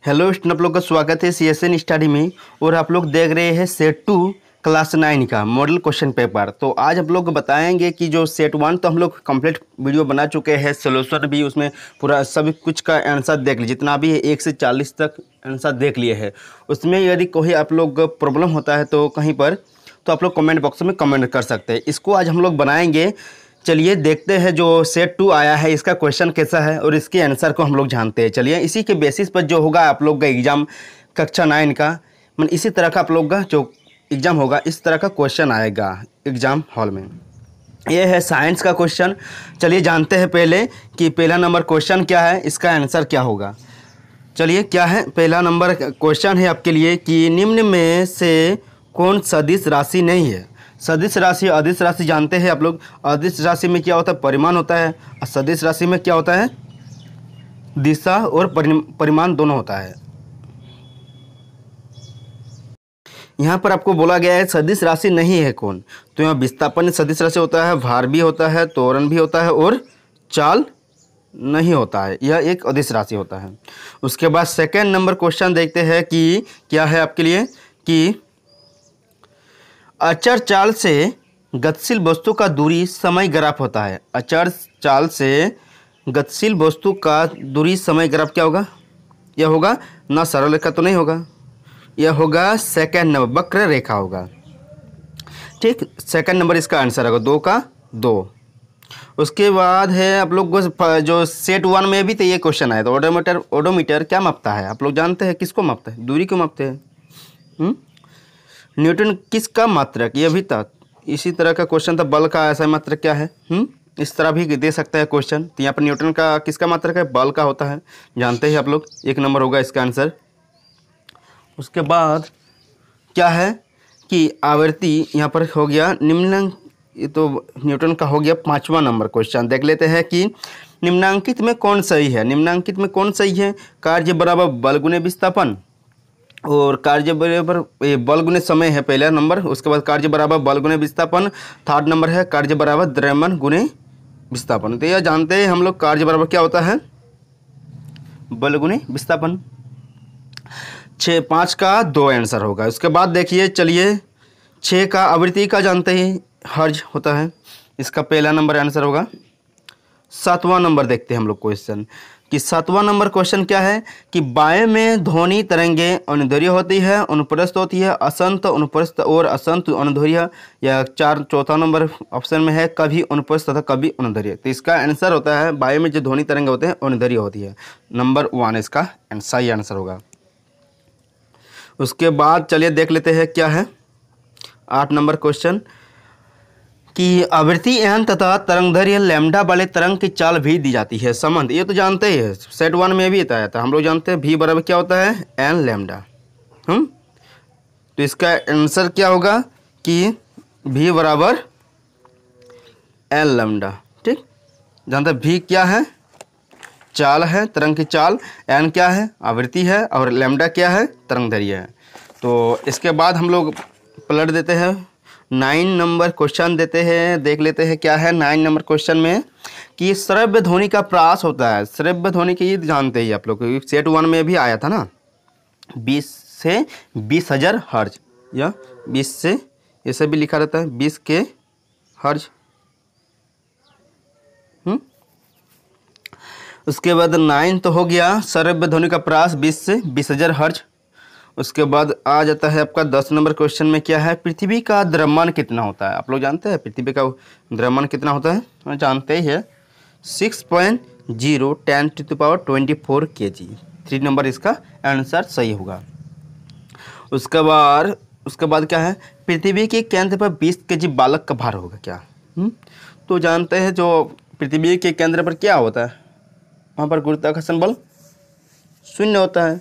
Hello student, आप लोग का स्वागत है CSN स्टडी में। और आप लोग देख रहे हैं सेट 2 क्लास 9 का मॉडल क्वेश्चन पेपर। तो आज आप लोग को बताएंगे कि जो सेट 1 तो हम लोग कंप्लीट वीडियो बना चुके हैं, सोल्यूशन भी उसमें पूरा सब कुछ का आंसर देख लीजिए, जितना भी है 1 से 40 तक आंसर देख लिए हैं। उसमें यदि कोई आप लोग प्रॉब्लम होता है तो कहीं पर तो आप लोग कमेंट बॉक्स में कमेंट कर सकते हैं। इसको आज हम लोग बनाएंगे। चलिए देखते हैं जो सेट 2 आया है इसका क्वेश्चन कैसा है और इसके आंसर को हम लोग जानते हैं। चलिए इसी के बेसिस पर जो होगा आप लोग का एग्ज़ाम कक्षा 9 का, मतलब इसी तरह का आप लोग का जो एग्ज़ाम होगा इस तरह का क्वेश्चन आएगा एग्ज़ाम हॉल में। ये है साइंस का क्वेश्चन। चलिए जानते हैं पहले कि पहला नंबर क्वेश्चन क्या है, इसका आंसर क्या होगा। चलिए क्या है पहला नंबर क्वेश्चन है आपके लिए कि निम्न में से कौन सदिश राशि नहीं है। सदिश राशि अदिश राशि जानते हैं आप लोग। अदिश राशि में क्या होता है, परिमाण होता है, और सदिश राशि में क्या होता है, दिशा और परिमाण दोनों होता है। यहाँ पर आपको बोला गया है सदिश राशि नहीं है कौन, तो यहाँ विस्थापन सदिश राशि होता है, भार भी होता है, त्वरण भी होता है और चाल नहीं होता है, यह एक अदिश राशि होता है। उसके बाद सेकेंड नंबर क्वेश्चन देखते हैं कि क्या है आपके लिए कि अचर चाल से गतिशील वस्तु का दूरी समय ग्राफ होता है। अचर चाल से गतिशील वस्तु का दूरी समय ग्राफ क्या होगा, यह होगा ना सरल रेखा तो नहीं होगा, यह होगा सेकंड नंबर वक्र रेखा होगा। ठीक, सेकंड नंबर इसका आंसर होगा 2 का 2। उसके बाद है आप लोग जो सेट 1 में भी तो ये क्वेश्चन आया था, ओडोमीटर क्या मापता है, आप लोग जानते हैं किसको मापता है, दूरी को मापते हैं। न्यूटन किसका मात्रक, ये भी था इसी तरह का क्वेश्चन था, बल का ऐसा मात्रक क्या है। इस तरह भी दे सकता है क्वेश्चन। तो यहाँ पर न्यूटन का किसका मात्रक है, बल का होता है, जानते हैं आप लोग, 1 नंबर होगा इसका आंसर। उसके बाद क्या है कि आवृत्ति यहाँ पर हो गया निम्न, ये तो न्यूटन का हो गया 5वां नंबर क्वेश्चन। देख लेते हैं कि निम्नांकित में कौन सही है। निम्नांकित में कौन सही है, कार्य बराबर बल गुने विस्थापन, और कार्य बराबर बल गुने समय है पहला नंबर। उसके बाद कार्य बराबर बल गुने विस्थापन, थर्ड नंबर है कार्य बराबर द्रव्यमान गुने विस्थापन। तो यह जानते हैं हम लोग कार्य बराबर क्या होता है, बल गुने विस्थापन। 5 का 2 आंसर होगा। उसके बाद देखिए चलिए 6 का आवृत्ति का जानते हैं, हर्ज होता है, इसका पहला नंबर आंसर होगा। 7वां नंबर देखते हैं हम लोग क्वेश्चन कि 7वां नंबर क्वेश्चन क्या है कि वायु में ध्वनि तरंगे अनुदैर्घ्य होती है, अनुप्रस्थ होती है, असंत अनुप्रस्थ और असंत अनुदैर्घ्य। या चौथा नंबर ऑप्शन में है कभी अनुप्रस्थ तथा कभी अनुदैर्घ्य। तो इसका आंसर होता है वायु में जो ध्वनि तरंगे होते हैं अनुदैर्घ्य होती है, नंबर 1 इसका सही आंसर होगा। उसके बाद चलिए देख लेते हैं क्या है 8 नंबर क्वेश्चन कि आवृत्ति एन तथा तरंगदैर्घ्य लैम्डा वाले तरंग की चाल भी दी जाती है। संबंध ये तो जानते ही है, सेट 1 में भी बताया था, हम लोग जानते हैं भी बराबर क्या होता है, एन लैम्डा। तो इसका आंसर क्या होगा कि भी बराबर एन लैम्डा। ठीक, जानते हैं भी क्या है, चाल है, तरंग की चाल, एन क्या है, आवृत्ति है, और लैम्डा क्या है, तरंगदैर्घ्य है। तो इसके बाद हम लोग पलट देते हैं 9 नंबर क्वेश्चन देते हैं, देख लेते हैं क्या है 9 नंबर क्वेश्चन में कि श्रव्य ध्वनि का प्रास होता है। श्रव्य ध्वनि की ये जानते ही आप लोग, सेट 1 में भी आया था ना, 20 से 20,000 हर्ज, या 20 से ऐसे भी लिखा रहता है 20 के हर्ज। उसके बाद 9 तो हो गया, श्रव्य ध्वनि का प्रास 20 से 20,000 हर्ज। उसके बाद आ जाता है आपका 10 नंबर क्वेश्चन में क्या है, पृथ्वी का द्रव्यमान कितना होता है। आप लोग जानते हैं पृथ्वी का द्रव्यमान कितना होता है, जानते ही है 6.0 10⁻24 kg। 3 नंबर इसका आंसर सही होगा। उसके बाद क्या है, पृथ्वी के केंद्र पर 20 kg बालक का भार होगा क्या। तो जानते हैं जो पृथ्वी के केंद्र पर क्या होता है, वहाँ पर गुरुत्वाकर्षण बल शून्य होता है।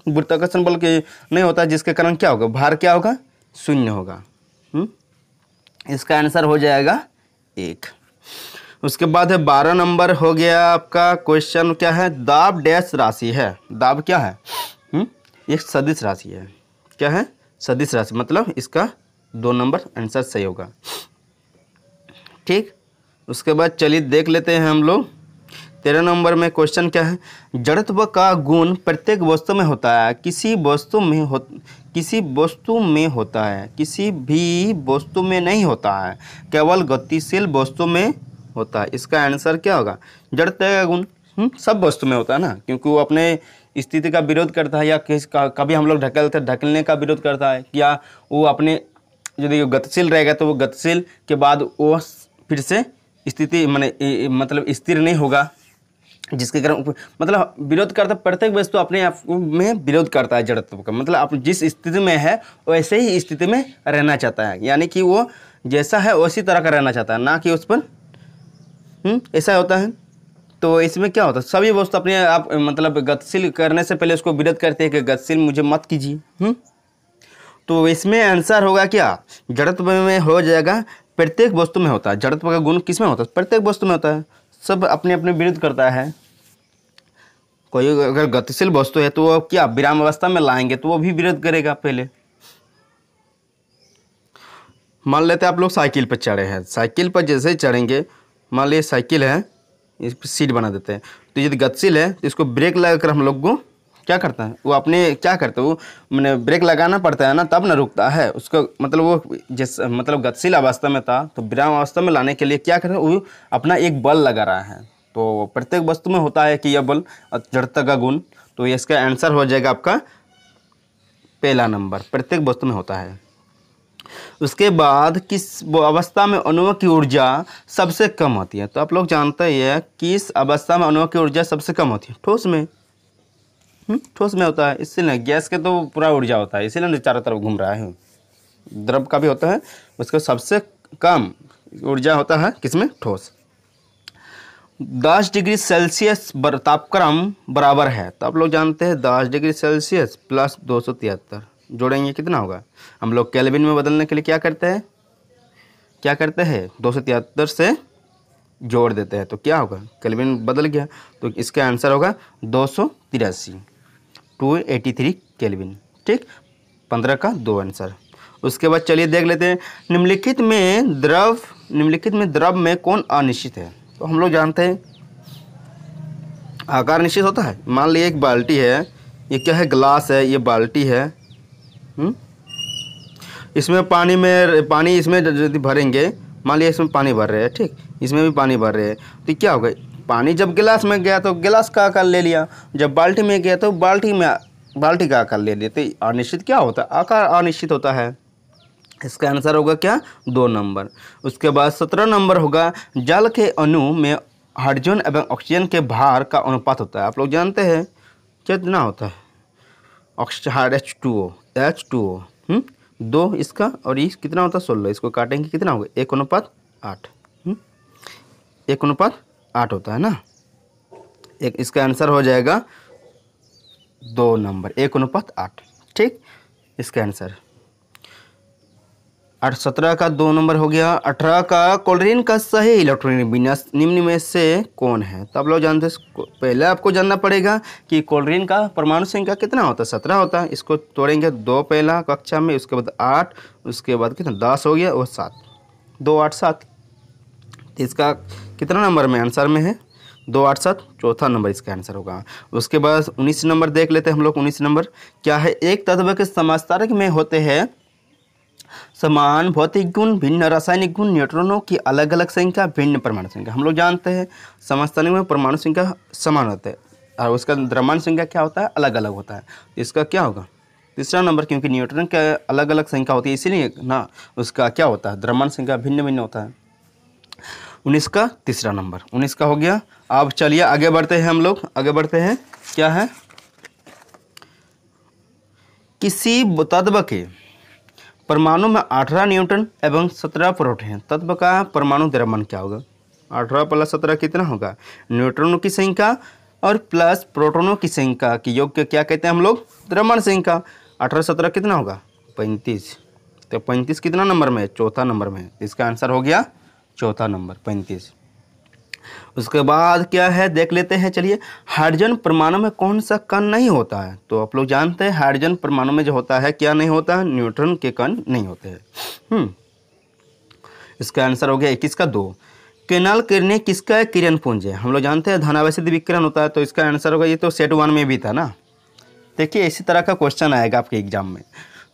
गुरुत्वाकर्षण बल के नहीं होता है, जिसके कारण क्या होगा, भार क्या होगा, शून्य होगा। इसका आंसर हो जाएगा 1। उसके बाद है 12 नंबर हो गया आपका क्वेश्चन क्या है, दाब डैश राशि है। दाब क्या है, एक सदिश राशि है। क्या है, सदिश राशि, मतलब इसका 2 नंबर आंसर सही होगा। ठीक, उसके बाद चलिए देख लेते हैं हम लोग 13 नंबर में क्वेश्चन क्या है, जड़त्व का गुण प्रत्येक वस्तु में होता है, किसी भी वस्तु में नहीं होता है, केवल गतिशील वस्तु में होता है। इसका आंसर क्या होगा, जड़त्व का गुण सब वस्तु में होता है ना, क्योंकि वो अपने स्थिति का विरोध करता है, या कभी हम लोग ढकलने का विरोध करता है, या वो अपने यदि गतिशील रहेगा तो वो गतिशील के बाद वो फिर से स्थिति मतलब स्थिर नहीं होगा, जिसके कारण मतलब विरोध करता, प्रत्येक वस्तु अपने आप में विरोध करता है जड़त्व का, मतलब आप जिस स्थिति में है वैसे ही स्थिति में रहना चाहता है, यानी कि वो जैसा है उसी तरह का रहना चाहता है, ना कि उस पर ऐसा होता है। तो इसमें क्या होता है, सभी वस्तु अपने आप मतलब गतिशील करने से पहले उसको विरोध करते हैं कि गतिशील मुझे मत कीजिए। तो इसमें आंसर होगा क्या, जड़त्व में हो जाएगा, प्रत्येक वस्तु में होता है। जड़त्व का गुण किस में होता है, प्रत्येक वस्तु में होता है, सब अपने अपने विरोध करता है। कोई अगर गतिशील वस्तु है तो वो क्या विराम अवस्था में लाएंगे तो वो भी विरोध करेगा पहले। मान लेते हैं आप लोग साइकिल पर चढ़े हैं, साइकिल पर जैसे ही चढ़ेंगे, मान लीजिए साइकिल है, इस पर सीट बना देते हैं, तो यदि गतिशील है तो इसको ब्रेक लगाकर हम लोग को क्या करता है, वो अपने क्या करते हैं, वो मैंने ब्रेक लगाना पड़ता है ना, तब ना रुकता है उसको, मतलब वो जैसे मतलब गतिशील अवस्था में था तो विराम अवस्था में लाने के लिए क्या कर रहा है, वो अपना एक बल लगा रहा है। तो प्रत्येक वस्तु में होता है कि यह बल, जड़ता का गुण। तो इसका आंसर हो जाएगा आपका पहला नंबर, प्रत्येक वस्तु में होता है। उसके बाद किस अवस्था में अणुओं की ऊर्जा सबसे कम होती है, तो आप लोग जानते ही है किस अवस्था में अणुओं की ऊर्जा सबसे कम होती है, ठोस में। ठोस में होता है, इसीलिए गैस के तो पूरा ऊर्जा होता है, इसीलिए चारों तरफ घूम रहा है। द्रव का भी होता है, उसका सबसे कम ऊर्जा होता है किसमें, ठोस। 10 डिग्री सेल्सियस तापक्रम बराबर है, तो आप लोग जानते हैं 10 डिग्री सेल्सियस प्लस 273 जोड़ेंगे कितना होगा, हम लोग केल्विन में बदलने के लिए क्या करते हैं 273 से जोड़ देते हैं, तो क्या होगा, केल्विन बदल गया, तो इसका आंसर होगा 283 केल्विन। ठीक, 15 का 2 आंसर। उसके बाद चलिए देख लेते हैं, निम्नलिखित में द्रव में कौन अनिश्चित है, तो हम लोग जानते हैं आकार निश्चित होता है। मान लीजिए एक बाल्टी है, ये क्या है, ग्लास है, ये बाल्टी है, इसमें पानी इसमें यदि भरेंगे, मान लिया इसमें पानी भर रहे हैं, ठीक, इसमें भी पानी भर रहे हैं, तो क्या होगा, पानी जब गिलास में गया तो गिलास का आकार ले लिया, जब बाल्टी में गया तो बाल्टी का आकार ले लिया, तो अनिश्चित क्या होता है, आकार अनिश्चित होता है। इसका आंसर होगा क्या, 2 नंबर। उसके बाद 17 नंबर होगा, जल के अणु में हाइड्रोजन एवं ऑक्सीजन के भार का अनुपात होता है, आप लोग जानते हैं कितना होता है, H2O 2 इसका, और ये कितना होता है 16, इसको काटेंगे कितना होगा 1:8, 1:8 होता है ना, इसका आंसर हो जाएगा 2 नंबर, 1:8। ठीक, इसका आंसर 17 का 2 नंबर हो गया। 18 का, क्लोरीन का सही इलेक्ट्रॉनिक विन्यास निम्न में से कौन है, तो आप लोग जानते हैं, पहले आपको जानना पड़ेगा कि क्लोरीन का परमाणु संख्या कितना होता है, 17 होता है, इसको तोड़ेंगे 2 पहला कक्षा में, उसके बाद 8, उसके बाद कितना 10 हो गया, और 7, 2 8 7, इसका कितना नंबर में आंसर में है, 2 8 7, चौथा नंबर इसका आंसर होगा। उसके बाद 19 नंबर देख लेते हैं हम लोग। 19 नंबर क्या है, एक तत्व के समस्थानिक में होते हैं समान भौतिक गुण, भिन्न रासायनिक गुण, न्यूट्रॉनों की अलग अलग संख्या, भिन्न परमाणु संख्या। हम लोग जानते हैं समस्थानिक में परमाणु संख्या समान होता है और उसका द्रव्यमान संख्या क्या होता है, अलग अलग होता है। इसका क्या होगा, तीसरा नंबर, क्योंकि न्यूट्रॉन का अलग अलग संख्या होती है इसीलिए ना, उसका क्या होता है, द्रव्यमान संख्या भिन्न भिन्न होता है। 19 का तीसरा नंबर 19 का हो गया। अब चलिए आगे बढ़ते हैं, हम लोग आगे बढ़ते हैं। क्या है, किसी तत्व के परमाणु में 18 न्यूट्रॉन एवं 17 प्रोटॉन है, तत्व का परमाणु द्रव्यमान क्या होगा, 18 + 17 कितना होगा, न्यूट्रॉनों की संख्या और प्लस प्रोटॉनों की संख्या की योग के क्या कहते हैं हम लोग, द्रव्यमान संख्या। 18 17 कितना होगा, 35, तो 35 कितना नंबर में है, चौथा नंबर में। इसका आंसर हो गया चौथा नंबर 35। उसके बाद क्या है देख लेते हैं, चलिए। हाइड्रोजन परमाणु में कौन सा कण नहीं होता है, तो आप लोग जानते हैं हाइड्रोजन परमाणु में जो होता है क्या नहीं होता है, न्यूट्रॉन के कण नहीं होते हैं। इसका आंसर हो गया 21 का 2। केनाल किरणें किसका किरण पुंज है? हम लोग जानते हैं धनावेशित विकिरण होता है, तो इसका आंसर होगा, ये तो सेट 1 में भी था ना। देखिए इसी तरह का क्वेश्चन आएगा आपके एग्जाम में,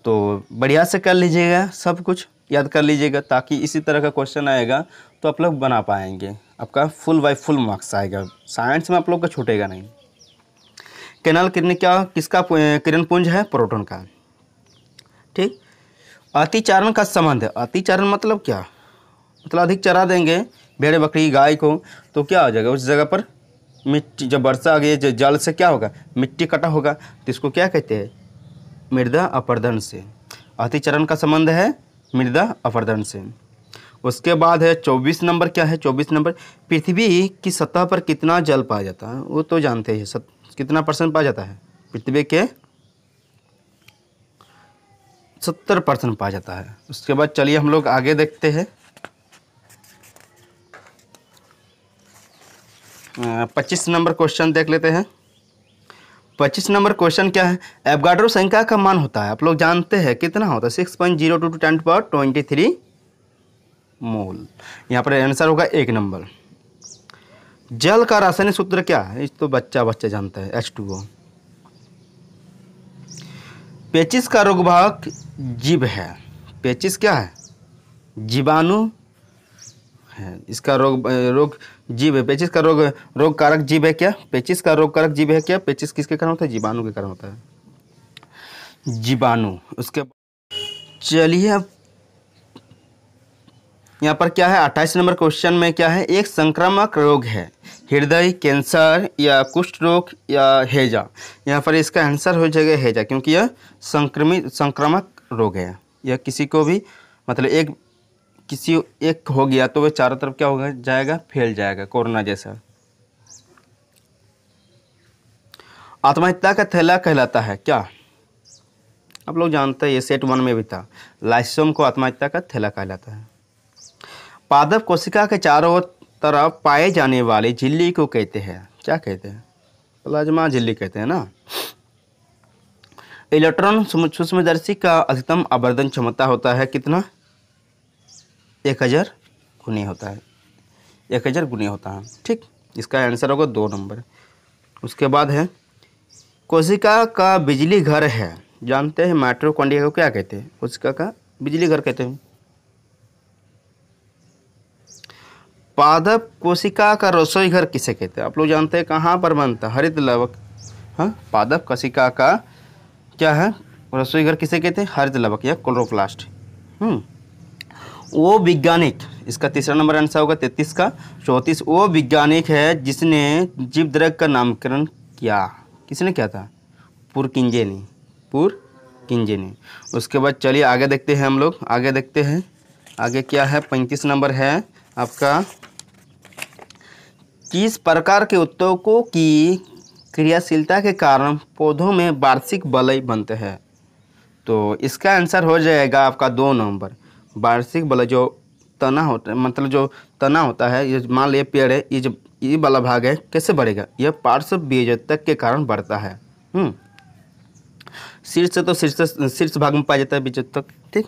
तो बढ़िया से कर लीजिएगा, सब कुछ याद कर लीजिएगा, ताकि इसी तरह का क्वेश्चन आएगा तो आप लोग बना पाएंगे, आपका फुल बाय फुल मार्क्स आएगा, साइंस में आप लोग का छूटेगा नहीं। केनाल किरणें क्या किसका किरण पुंज है? प्रोटॉन का। ठीक। अतिचारण का संबंध है, अतिचारण मतलब क्या? मतलब अधिक चरा देंगे भेड़ बकरी गाय को तो क्या हो जाएगा, उस जगह पर मिट्टी, जब वर्षा आ गई जल से क्या होगा, मिट्टी कटा होगा, तो इसको क्या कहते हैं? मृदा अपरदन से। अतिचरण का संबंध है मृदा अपरदन से। उसके बाद है 24 नंबर, क्या है 24 नंबर? पृथ्वी की सतह पर कितना जल पाया जाता है? वो तो जानते हैं, कितना % पाया जाता है? पृथ्वी के 70% पाया जाता है। उसके बाद चलिए हम लोग आगे देखते हैं। 25 नंबर क्वेश्चन देख लेते हैं। 25 नंबर क्वेश्चन क्या है? एवोगाड्रो संख्या का मान होता है, आप लोग जानते हैं कितना होता है? 6.02 × 10⁻23 मोल। यहाँ पर आंसर होगा 1 नंबर। जल का रासायनिक सूत्र क्या है? इस तो बच्चा जानता है, H2O। पेचिश का रोगवाहक जीव है, पेचिश क्या है? जीवाणु है, इसका रोग जीव है। पेचिश का रोग कारक जीव है क्या? पेचिश का रोग कारक जीव है क्या? पेचिश किसके कारण होता है? जीवाणु के कारण होता है, जीवाणु। उसके चलिए अब यहाँ पर क्या है 28 नंबर क्वेश्चन में क्या है? एक संक्रामक रोग है, हृदय, कैंसर या कुष्ठ रोग या हैजा। यहाँ पर इसका आंसर हो जाएगा हैजा, क्योंकि यह संक्रामक रोग है। यह किसी को भी मतलब किसी एक हो गया तो वह चारों तरफ क्या होगा जाएगा, फैल जाएगा, कोरोना जैसा। आत्महत्या का थैला कहलाता है क्या? आप लोग जानते हैं, ये सेट 1 में भी था। लाइसोम को आत्महत्या का थैला कहलाता है। पादप कोशिका के चारों तरफ पाए जाने वाली झिल्ली को कहते हैं, क्या कहते हैं? प्लाज्मा झिल्ली कहते हैं ना। इलेक्ट्रॉन सूक्ष्मदर्शी का अधिकतम आवर्धन क्षमता होता है कितना? 1000 गुनी होता है, 1000 गुनी होता है। ठीक, इसका आंसर होगा 2 नंबर। उसके बाद है कोशिका का बिजली घर है, जानते हैं माइटोकॉन्ड्रिया को क्या कहते हैं? कोशिका का बिजली घर कहते हैं। पादप कोशिका का रसोई घर किसे कहते हैं? आप लोग जानते हैं, कहाँ पर बनता है? हरित लवक। हाँ, पादप कोशिका का क्या है रसोई घर किसे कहते हैं? हरित लवक या क्लोरोप्लास्ट। वो वैज्ञानिक, इसका तीसरा नंबर आंसर होगा 33 का 34। वो वैज्ञानिक है जिसने जीवद्रव्य का नामकरण किया, किसने किया था? पुरकिंजे ने। उसके बाद चलिए आगे देखते हैं, हम लोग आगे देखते हैं। आगे क्या है 35 नंबर है आपका, किस प्रकार के उत्तकों की क्रियाशीलता के कारण पौधों में वार्षिक बलय बनते हैं? तो इसका आंसर हो जाएगा आपका 2 नंबर। वार्षिक बलय जो तना होता है, मतलब जो तना होता है, ये मान लिया पेड़ है, ये जो ये वाला भाग है, कैसे बढ़ेगा? यह पार्श्व बीजोत्तक के कारण बढ़ता है। शीर्ष तो शीर्ष भाग में पाया जाता है बीजोत्तक। ठीक,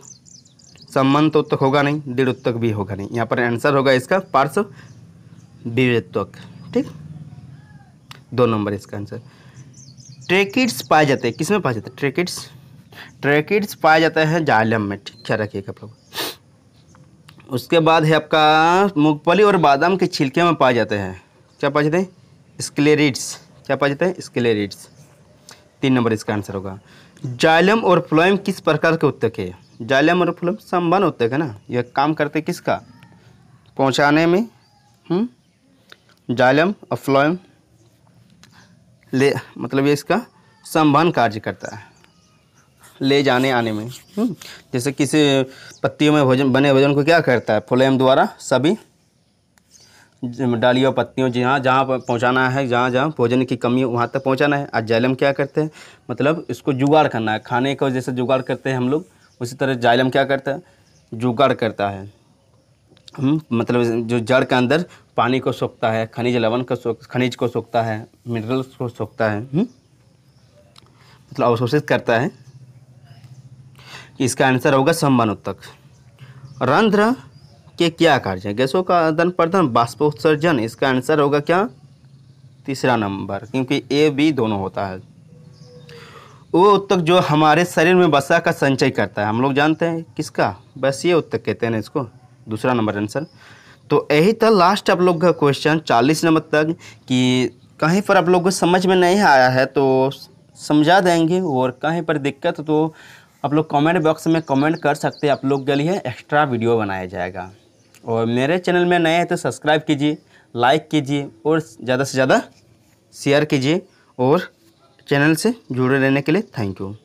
संबंध उत्तक होगा नहीं, दृढ़ उत्तक भी होगा नहीं। यहाँ पर आंसर होगा इसका पार्श्व बीजोत्तक। ठीक, 2 नंबर इसका आंसर। ट्रेकिड्स पाए जाते हैं, किसमें पाए जाते हैं? ट्रेकिड्स पाया जाता है जाइलम में। ठीक, क्या रखिएगा आप लोग। उसके बाद है आपका मूंगफली और बादाम के छिलके में पाए जाते हैं, क्या पाए जाते हैं? स्क्लेरिड्स। क्या पाए जाते हैं? स्क्लेरिड्स। 3 नंबर इसका आंसर होगा। जाइलम और फ्लोएम किस प्रकार के उत्तक है? जाइलम और फ्लोएम संबंध उत्तक है ना, यह काम करते किसका? पहुंचाने में। जाइलम और फ्लोएम मतलब ये इसका संवहन कार्य करता है, ले जाने आने में। जैसे किसी पत्तियों में बने भोजन को क्या करता है? फ्लोएम द्वारा सभी डालियों पत्तियों जहाँ पहुँचाना है, जहाँ भोजन की कमी है वहाँ तक पहुँचाना है। और जाइलम क्या करते हैं? मतलब इसको जुगाड़ करना है, खाने को जैसे जुगाड़ करते हैं हम लोग, उसी तरह जाइलम क्या करता है? जुगाड़ करता है। मतलब जो जड़ के अंदर पानी को सोखता है, खनिज लवण को खनिज को सोखता है, मिनरल्स को सोखता है, मतलब अवशोषित करता है। इसका आंसर होगा संवहन उत्तक। रंध्र के क्या कार्य हैं? गैसों का आदान प्रदान, बाष्पोत्सर्जन। इसका आंसर होगा क्या? तीसरा नंबर, क्योंकि ए बी दोनों होता है। वो उत्तक जो हमारे शरीर में वसा का संचय करता है, हम लोग जानते हैं किसका? बस ये उत्तक कहते हैं ना इसको। दूसरा नंबर आंसर। तो यही था लास्ट आप लोग का क्वेश्चन 40 नंबर तक। कि कहीं पर आप लोग को समझ में नहीं आया है तो समझा देंगे, और कहीं पर दिक्कत तो आप लोग कमेंट बॉक्स में कमेंट कर सकते हैं। आप लोग के लिए एक्स्ट्रा वीडियो बनाया जाएगा। और मेरे चैनल में नए हैं तो सब्सक्राइब कीजिए, लाइक कीजिए और ज़्यादा से ज़्यादा शेयर कीजिए। और चैनल से जुड़े रहने के लिए थैंक यू।